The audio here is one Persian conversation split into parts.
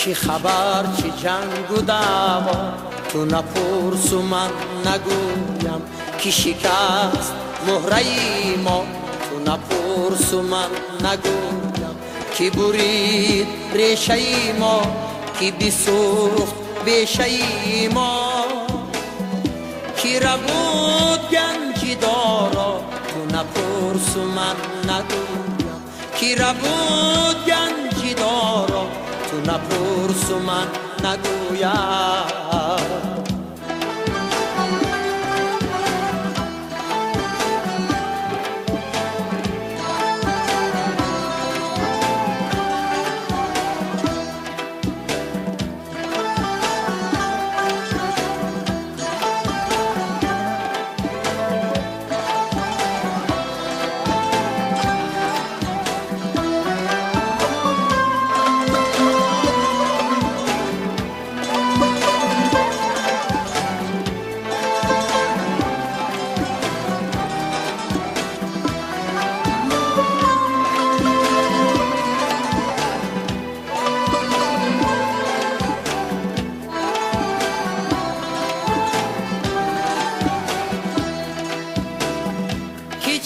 چی خبر چی جنگ و دعوا تو نپرس و من نگویم کی شکست مهره ما تو نپرس و من نگویم کی برید ریشه ما کی بسوخت بیشه ما کی ربود گنجی دارا تو نپرس و من نگویم کی ربود گنجی دارا تو نپرس و من نگویم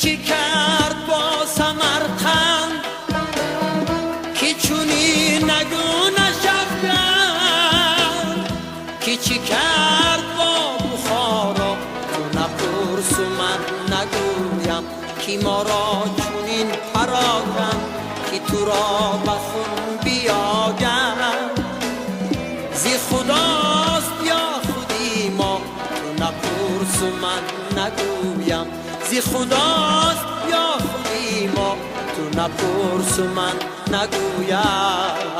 چی کرد با سمرقند کی چونی نگونش افکند کی چی کرد با بخارا تو نپرس و من نگویم کی ما را چونین پراکند کی تو را بخون بیاگند زی خداست یا خودی ما تو نپرس و من نگویم زی خداست یا خودی ما تو نپرس و من نگویم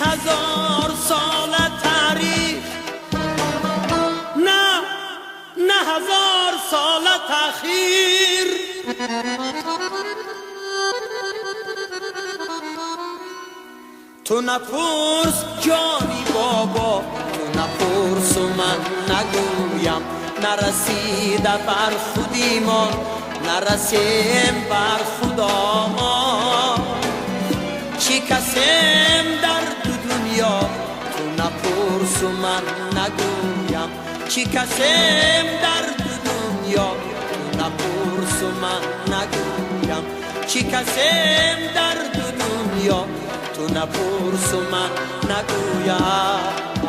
هزار سال تاریخ نه هزار سال تأخیر تو نپرس جانی بابا تو نپرس و من نگویم نرسیده بر خودیمان نرسیم بر خدا ما چی کسیم در تو نپرس و من نگویم چی کسیم در دنیا تو نپرس و من نگویم چی کسیم در دنیا تو نپرس و من نگویم